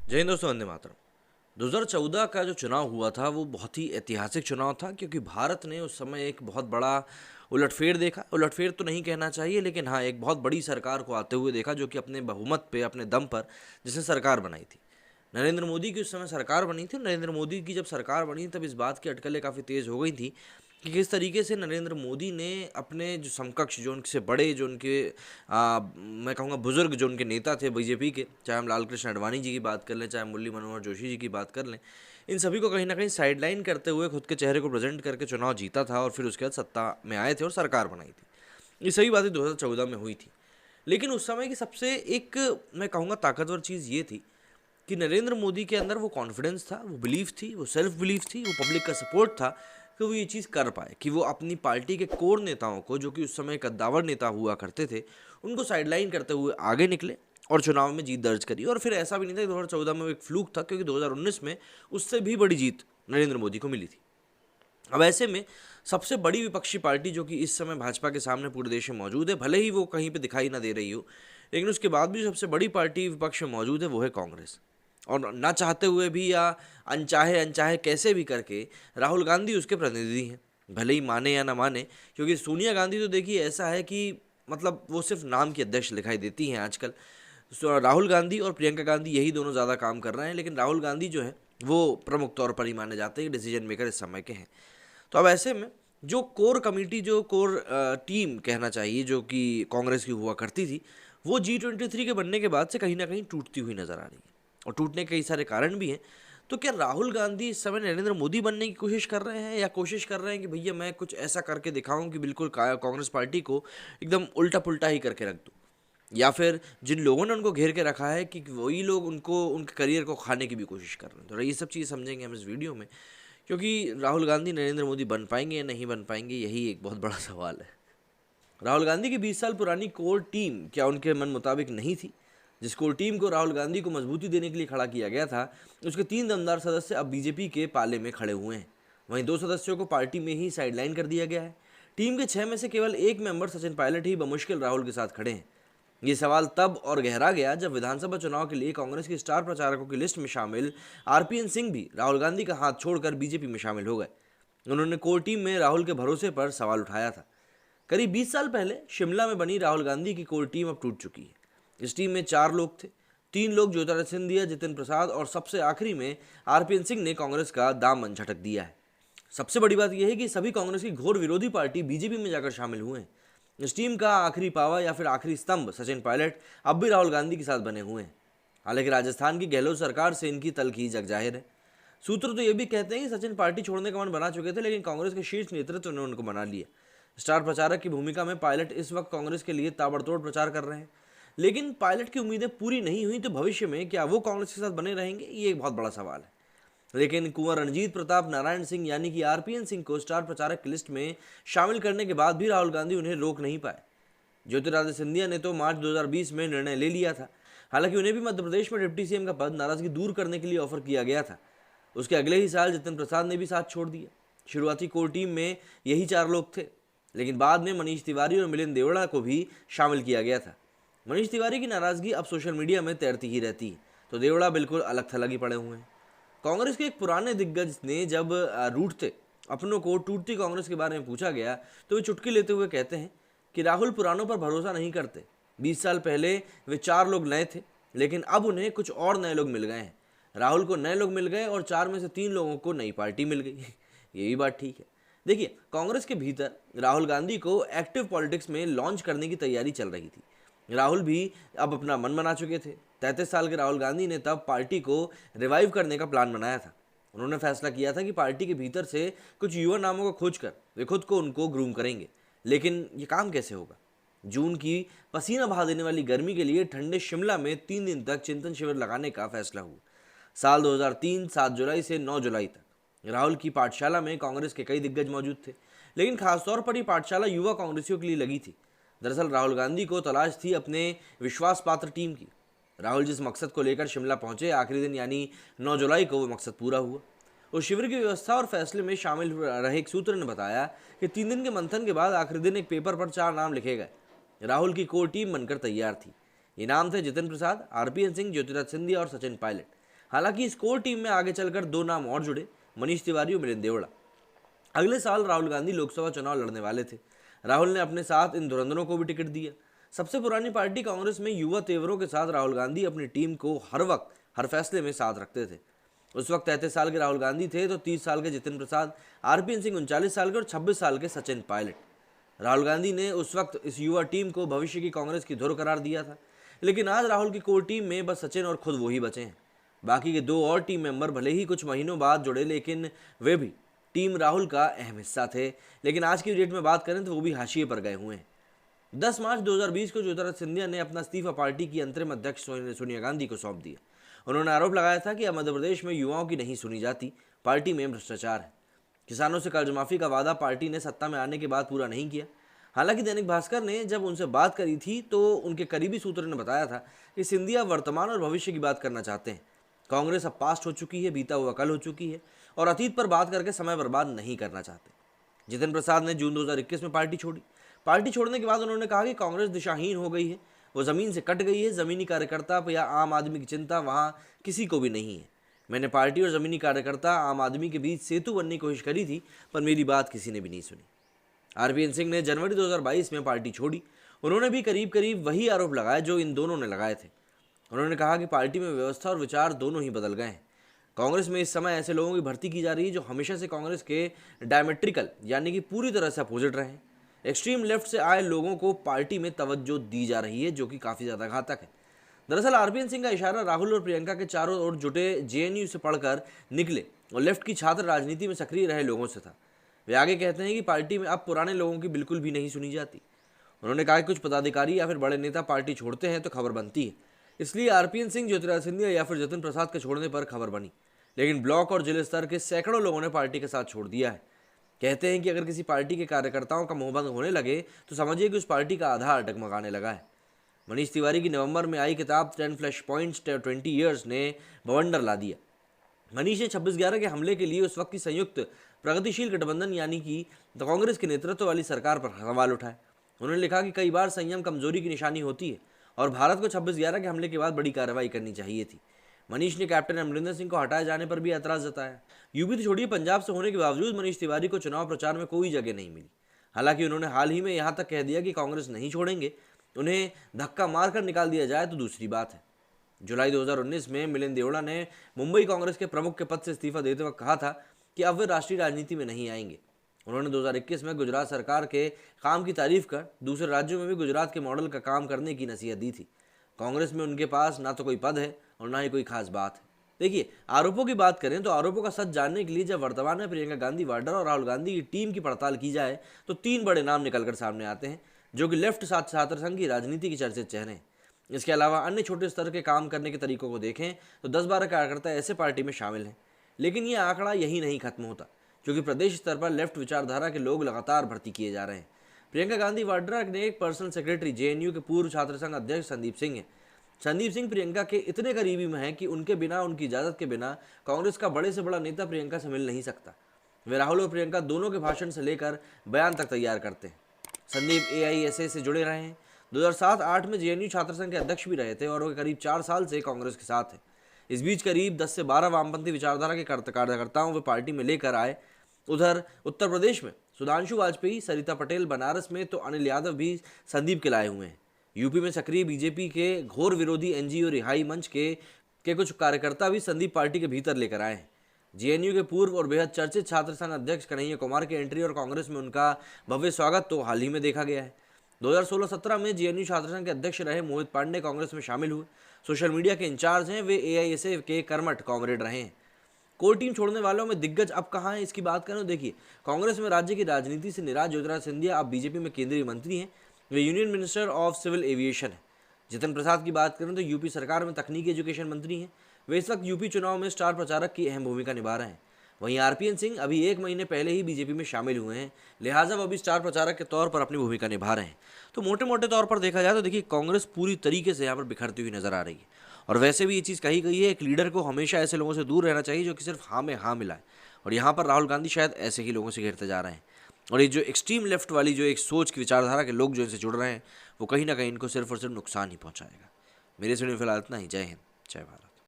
जय हिंद दोस्तों, वंदे मातरम। 2014 का जो चुनाव हुआ था वो बहुत ही ऐतिहासिक चुनाव था, क्योंकि भारत ने उस समय एक बहुत बड़ा उलटफेर देखा। उलटफेर तो नहीं कहना चाहिए, लेकिन हाँ, एक बहुत बड़ी सरकार को आते हुए देखा, जो कि अपने बहुमत पे, अपने दम पर जिसने सरकार बनाई थी। नरेंद्र मोदी की उस समय सरकार बनी थी। नरेंद्र मोदी की जब सरकार बनी तब इस बात की अटकलें काफ़ी तेज़ हो गई थी कि किस तरीके से नरेंद्र मोदी ने अपने जो समकक्ष, जो उनसे बड़े, जो उनके मैं कहूँगा बुजुर्ग, जो उनके नेता थे बीजेपी के, चाहे हम लाल कृष्ण आडवाणी जी की बात कर लें, चाहे मुरली मनोहर जोशी जी की बात कर लें, इन सभी को कहीं ना कहीं साइडलाइन करते हुए खुद के चेहरे को प्रेजेंट करके चुनाव जीता था और फिर उसके बाद सत्ता में आए थे और सरकार बनाई थी। ये सही बातें 2014 में हुई थी। लेकिन उस समय की सबसे एक, मैं कहूँगा, ताकतवर चीज़ ये थी कि नरेंद्र मोदी के अंदर वो कॉन्फिडेंस था, वो बिलीफ थी, वो सेल्फ बिलीफ थी, वो पब्लिक का सपोर्ट था कि वो ये चीज़ कर पाए, कि वो अपनी पार्टी के कोर नेताओं को, जो कि उस समय कद्दावर नेता हुआ करते थे, उनको साइडलाइन करते हुए आगे निकले और चुनाव में जीत दर्ज करी। और फिर ऐसा भी नहीं था कि 2014 में वो एक फ्लूक था, क्योंकि 2019 में उससे भी बड़ी जीत नरेंद्र मोदी को मिली थी। अब ऐसे में सबसे बड़ी विपक्षी पार्टी जो कि इस समय भाजपा के सामने पूरे देश में मौजूद है, भले ही वो कहीं पे दिखाई ना दे रही हो, लेकिन उसके बाद भी सबसे बड़ी पार्टी विपक्ष में मौजूद है, वो है कांग्रेस। और ना चाहते हुए भी या अनचाहे अनचाहे कैसे भी करके राहुल गांधी उसके प्रतिनिधि हैं, भले ही माने या ना माने। क्योंकि सोनिया गांधी तो देखिए ऐसा है कि मतलब वो सिर्फ नाम की अध्यक्ष दिखाई देती हैं आजकल। राहुल गांधी और प्रियंका गांधी यही दोनों ज़्यादा काम कर रहे हैं, लेकिन राहुल गांधी जो है वो प्रमुख तौर पर ही माने जाते हैं, डिसीजन मेकर इस समय के हैं। तो अब ऐसे में जो कोर कमेटी, जो कोर टीम कहना चाहिए, जो कि कांग्रेस की हुआ करती थी, वो G23 के बनने के बाद से कहीं ना कहीं टूटती हुई नजर आ रही है। और टूटने के कई सारे कारण भी हैं। तो क्या राहुल गांधी इस समय नरेंद्र मोदी बनने की कोशिश कर रहे हैं, या कोशिश कर रहे हैं कि भैया मैं कुछ ऐसा करके दिखाऊं कि बिल्कुल कांग्रेस पार्टी को एकदम उल्टा पुल्टा ही करके रख दूं? या फिर जिन लोगों ने उनको घेर के रखा है कि वही लोग उनको, उनके करियर को खाने की भी कोशिश कर रहे हैं? तो ये सब चीज़ समझेंगे हम इस वीडियो में। क्योंकि राहुल गांधी नरेंद्र मोदी बन पाएंगे या नहीं बन पाएंगे, यही एक बहुत बड़ा सवाल है। राहुल गांधी की 20 साल पुरानी कोर टीम क्या उनके मन मुताबिक नहीं थी? जिस कोर टीम को राहुल गांधी को मजबूती देने के लिए खड़ा किया गया था, उसके 3 दमदार सदस्य अब बीजेपी के पाले में खड़े हुए हैं। वहीं 2 सदस्यों को पार्टी में ही साइडलाइन कर दिया गया है। टीम के 6 में से केवल एक मेंबर सचिन पायलट ही बमुश्किल राहुल के साथ खड़े हैं। ये सवाल तब और गहरा गया जब विधानसभा चुनाव के लिए कांग्रेस की स्टार प्रचारकों की लिस्ट में शामिल आरपीएन सिंह भी राहुल गांधी का हाथ छोड़कर बीजेपी में शामिल हो गए। उन्होंने कोर टीम में राहुल के भरोसे पर सवाल उठाया था। करीब 20 साल पहले शिमला में बनी राहुल गांधी की कोर टीम अब टूट चुकी है। इस टीम में 4 लोग थे। 3 लोग ज्योतिरादित्य सिंधिया, जितिन प्रसाद और सबसे आखिरी में आरपीएन सिंह ने कांग्रेस का दामन झटक दिया है। सबसे बड़ी बात यह है कि सभी कांग्रेस की घोर विरोधी पार्टी बीजेपी में जाकर शामिल हुए हैं। इस टीम का आखिरी पावा या फिर आखिरी स्तंभ सचिन पायलट अब भी राहुल गांधी के साथ बने हुए हैं। हालांकि राजस्थान की गहलोत सरकार से इनकी तलखी जग जाहिर है। सूत्र तो ये भी कहते हैं कि सचिन पार्टी छोड़ने का मन बना चुके थे, लेकिन कांग्रेस के शीर्ष नेतृत्व ने उनको मना लिया। स्टार प्रचारक की भूमिका में पायलट इस वक्त कांग्रेस के लिए ताबड़तोड़ प्रचार कर रहे हैं। लेकिन पायलट की उम्मीदें पूरी नहीं हुई तो भविष्य में क्या वो कांग्रेस के साथ बने रहेंगे, ये एक बहुत बड़ा सवाल है। लेकिन कुंवर रणजीत प्रताप नारायण सिंह यानी कि आरपीएन सिंह को स्टार प्रचारक की लिस्ट में शामिल करने के बाद भी राहुल गांधी उन्हें रोक नहीं पाए। ज्योतिरादित्य सिंधिया ने तो मार्च 2020 में निर्णय ले लिया था। हालांकि उन्हें भी मध्य प्रदेश में डिप्टी सीएम का पद नाराजगी दूर करने के लिए ऑफर किया गया था। उसके अगले ही साल जितिन प्रसाद ने भी साथ छोड़ दिया। शुरुआती कोर टीम में यही 4 लोग थे, लेकिन बाद में मनीष तिवारी और मिलिंद देवड़ा को भी शामिल किया गया था। मनीष तिवारी की नाराजगी अब सोशल मीडिया में तैरती ही रहती है, तो देवड़ा बिल्कुल अलग थलग ही पड़े हुए हैं। कांग्रेस के एक पुराने दिग्गज ने जब रूठते अपनों को टूटती कांग्रेस के बारे में पूछा गया, तो वे चुटकी लेते हुए कहते हैं कि राहुल पुरानों पर भरोसा नहीं करते। 20 साल पहले वे 4 लोग नए थे, लेकिन अब उन्हें कुछ और नए लोग मिल गए हैं। राहुल को नए लोग मिल गए और 4 में से 3 लोगों को नई पार्टी मिल गई। ये भी बात ठीक है। देखिए, कांग्रेस के भीतर राहुल गांधी को एक्टिव पॉलिटिक्स में लॉन्च करने की तैयारी चल रही थी। राहुल भी अब अपना मन बना चुके थे। 33 साल के राहुल गांधी ने तब पार्टी को रिवाइव करने का प्लान बनाया था। उन्होंने फैसला किया था कि पार्टी के भीतर से कुछ युवा नामों को खोजकर वे खुद को उनको ग्रूम करेंगे। लेकिन ये काम कैसे होगा? जून की पसीना बहा देने वाली गर्मी के लिए ठंडे शिमला में 3 दिन तक चिंतन शिविर लगाने का फैसला हुआ। साल 2003 7 जुलाई से 9 जुलाई तक राहुल की पाठशाला में कांग्रेस के कई दिग्गज मौजूद थे, लेकिन खासतौर पर ये पाठशाला युवा कांग्रेसियों के लिए लगी थी। दरअसल राहुल गांधी को तलाश थी अपने विश्वास पात्र टीम की। राहुल जिस मकसद को लेकर शिमला पहुंचे, आखिरी दिन यानी 9 जुलाई को वो मकसद पूरा हुआ। उस शिविर की व्यवस्था और फैसले में शामिल रहे एक सूत्र ने बताया कि 3 दिन के मंथन के बाद आखिरी दिन एक पेपर पर 4 नाम लिखे गए। राहुल की कोर टीम बनकर तैयार थी। ये नाम थे जितिन प्रसाद, आरपीएन सिंह, ज्योतिरादित्य सिंधिया और सचिन पायलट। हालांकि इस कोर टीम में आगे चलकर 2 नाम और जुड़े, मनीष तिवारी और मिलिंद देवड़ा। अगले साल राहुल गांधी लोकसभा चुनाव लड़ने वाले थे। राहुल ने अपने साथ इन धुरंधरों को भी टिकट दिया। सबसे पुरानी पार्टी कांग्रेस में युवा तेवरों के साथ राहुल गांधी अपनी टीम को हर वक्त हर फैसले में साथ रखते थे। उस वक्त 33 साल के राहुल गांधी थे तो 30 साल के जितिन प्रसाद, आरपीएन सिंह 39 साल के और 26 साल के सचिन पायलट। राहुल गांधी ने उस वक्त इस युवा टीम को भविष्य की कांग्रेस की धुर करार दिया था। लेकिन आज राहुल की कोर टीम में बस सचिन और खुद वो ही बचे हैं। बाकी के 2 और टीम मेंबर भले ही कुछ महीनों बाद जुड़े, लेकिन वे भी टीम राहुल का अहम हिस्सा थे। लेकिन आज की डेट में बात करें तो वो भी हाशिए पर गए हुए हैं। 10 मार्च 2020 को ज्योतिरादित्य सिंधिया ने अपना इस्तीफा पार्टी की अंतरिम अध्यक्ष सोनिया गांधी को सौंप दिया। उन्होंने आरोप लगाया था कि अब मध्य प्रदेश में युवाओं की नहीं सुनी जाती, पार्टी में भ्रष्टाचार है। किसानों से कर्ज माफी का वादा पार्टी ने सत्ता में आने के बाद पूरा नहीं किया। हालांकि दैनिक भास्कर ने जब उनसे बात करी थी तो उनके करीबी सूत्रों ने बताया था कि सिंधिया वर्तमान और भविष्य की बात करना चाहते हैं। कांग्रेस अब पास्ट हो चुकी है, बीता हुआ कल हो चुकी है और अतीत पर बात करके समय बर्बाद नहीं करना चाहते। जितिन प्रसाद ने जून 2021 में पार्टी छोड़ी। पार्टी छोड़ने के बाद उन्होंने कहा कि कांग्रेस दिशाहीन हो गई है, वो ज़मीन से कट गई है। ज़मीनी कार्यकर्ता या आम आदमी की चिंता वहाँ किसी को भी नहीं है। मैंने पार्टी और ज़मीनी कार्यकर्ता आम आदमी के बीच सेतु बनने की कोशिश करी थी, पर मेरी बात किसी ने भी नहीं सुनी। आरपीएन सिंह ने जनवरी 2022 में पार्टी छोड़ी। उन्होंने भी करीब करीब वही आरोप लगाए जो इन दोनों ने लगाए थे। उन्होंने कहा कि पार्टी में व्यवस्था और विचार दोनों ही बदल गए हैं। कांग्रेस में इस समय ऐसे लोगों की भर्ती की जा रही है जो हमेशा से कांग्रेस के डायमेट्रिकल यानी कि पूरी तरह से अपोजिट रहे हैं। एक्सट्रीम लेफ्ट से आए लोगों को पार्टी में तवज्जो दी जा रही है, जो कि काफ़ी ज़्यादा घातक है। दरअसल आरपीएन सिंह का इशारा राहुल और प्रियंका के चारों ओर जुटे जेएनयू से पढ़कर निकले और लेफ्ट की छात्र राजनीति में सक्रिय रहे लोगों से था। वे आगे कहते हैं कि पार्टी में अब पुराने लोगों की बिल्कुल भी नहीं सुनी जाती। उन्होंने कहा कि कुछ पदाधिकारी या फिर बड़े नेता पार्टी छोड़ते हैं तो खबर बनती है, इसलिए आरपीएन सिंह, ज्योतिरादित्य सिंधिया या फिर जितिन प्रसाद के छोड़ने पर खबर बनी। लेकिन ब्लॉक और जिले स्तर के सैकड़ों लोगों ने पार्टी के साथ छोड़ दिया है। कहते हैं कि अगर किसी पार्टी के कार्यकर्ताओं का मोहभंग होने लगे तो समझिए कि उस पार्टी का आधार डगमगाने लगा है। मनीष तिवारी की नवंबर में आई किताब 10 फ्लैश पॉइंट्स 20 ईयर्स ने बवंडर ला दिया। मनीष ने 26/11 के हमले के लिए उस वक्त की संयुक्त प्रगतिशील गठबंधन यानी कि कांग्रेस के नेतृत्व वाली सरकार पर सवाल उठाए। उन्होंने लिखा कि कई बार संयम कमजोरी की निशानी होती है और भारत को 26/11 के हमले के बाद बड़ी कार्रवाई करनी चाहिए थी। मनीष ने कैप्टन अमरिंदर सिंह को हटाए जाने पर भी ऐतराज जताया। यूपी तो छोड़िए, पंजाब से होने के बावजूद मनीष तिवारी को चुनाव प्रचार में कोई जगह नहीं मिली। हालांकि उन्होंने हाल ही में यहाँ तक कह दिया कि कांग्रेस नहीं छोड़ेंगे, उन्हें धक्का मारकर निकाल दिया जाए तो दूसरी बात है। जुलाई 2019 में मिलिंद देवड़ा ने मुंबई कांग्रेस के प्रमुख के पद से इस्तीफा देते वक्त कहा था कि अब वे राष्ट्रीय राजनीति में नहीं आएंगे। उन्होंने 2021 में गुजरात सरकार के काम की तारीफ कर दूसरे राज्यों में भी गुजरात के मॉडल का काम करने की नसीहत दी थी। कांग्रेस में उनके पास ना तो कोई पद है और ना ही कोई खास बात है। देखिए, आरोपों की बात करें तो आरोपों का सच जानने के लिए जब वर्तमान में प्रियंका गांधी वाड्रा और राहुल गांधी की टीम की पड़ताल की जाए तो 3 बड़े नाम निकलकर सामने आते हैं जो कि लेफ्ट छात्र संघ की राजनीति की चर्चित चेहरे हैं। इसके अलावा अन्य छोटे स्तर के काम करने के तरीकों को देखें तो 10-12 कार्यकर्ता ऐसे पार्टी में शामिल हैं। लेकिन ये आंकड़ा यही नहीं खत्म होता, क्योंकि प्रदेश स्तर पर लेफ्ट विचारधारा के लोग लगातार भर्ती किए जा रहे हैं। प्रियंका गांधी वाड्रा ने एक पर्सनल सेक्रेटरी जेएनयू के पूर्व छात्र संघ अध्यक्ष संदीप सिंह है। संदीप सिंह प्रियंका के इतने करीबी में हैं कि उनके बिना, उनकी इजाज़त के बिना कांग्रेस का बड़े से बड़ा नेता प्रियंका से मिल नहीं सकता। वे राहुल और प्रियंका दोनों के भाषण से लेकर बयान तक तैयार करते हैं। संदीप एआईएसए से जुड़े रहे हैं। 2007-08 में जेएनयू छात्र संघ के अध्यक्ष भी रहे थे और वे करीब 4 साल से कांग्रेस के साथ हैं। इस बीच करीब 10 से 12 वामपंथी विचारधारा के कार्यकर्ताओं वे पार्टी में लेकर आए। उधर उत्तर प्रदेश में सुधांशु वाजपेयी, सरिता पटेल, बनारस में तो अनिल यादव भी संदीप के लाए हुए हैं। यूपी में सक्रिय बीजेपी के घोर विरोधी एनजीओ रिहाई मंच के कुछ कार्यकर्ता भी संदीप पार्टी के भीतर लेकर आए हैं। जेएनयू के पूर्व और बेहद चर्चित छात्र संघ अध्यक्ष कन्हैया कुमार के एंट्री और कांग्रेस में उनका भव्य स्वागत तो हाल ही में देखा गया है। 2016-17 में जेएनयू छात्र संघ के अध्यक्ष रहे मोहित पांडे कांग्रेस में शामिल हुए। सोशल मीडिया के इंचार्ज हैं। वे एआईएसए के कर्मठ कॉमरेड रहे हैं। कोर टीम छोड़ने वालों में दिग्गज अब कहाँ हैं, इसकी बात करें तो देखिए, कांग्रेस में राज्य की राजनीति से निराश ज्योतिरादित्य सिंधिया अब बीजेपी में केंद्रीय मंत्री हैं। वे union minister of civil aviation है। जितिन प्रसाद की बात करें तो यूपी सरकार में तकनीकी एजुकेशन मंत्री हैं। वे इस वक्त यूपी चुनाव में स्टार प्रचारक की अहम भूमिका निभा रहे हैं। वहीं आरपीएन सिंह अभी 1 महीने पहले ही बीजेपी में शामिल हुए हैं, लिहाजा वो अभी स्टार प्रचारक के तौर पर अपनी भूमिका निभा रहे हैं। तो मोटे मोटे तौर पर देखा जाए तो देखिए, कांग्रेस पूरी तरीके से यहाँ पर बिखरती हुई नजर आ रही है। और वैसे भी ये चीज़ कही गई है, एक लीडर को हमेशा ऐसे लोगों से दूर रहना चाहिए जो कि सिर्फ हाँ में हाँ मिलाए। और यहाँ पर राहुल गांधी शायद ऐसे ही लोगों से घेरते जा रहे हैं। और ये जो एक्सट्रीम लेफ्ट वाली जो एक सोच की विचारधारा के लोग जो इनसे जुड़ रहे हैं, वो कहीं ना कहीं इनको सिर्फ और सिर्फ नुकसान ही पहुँचाएगा। मेरे से फिलहाल इतना ही। जय हिंद, जय भारत।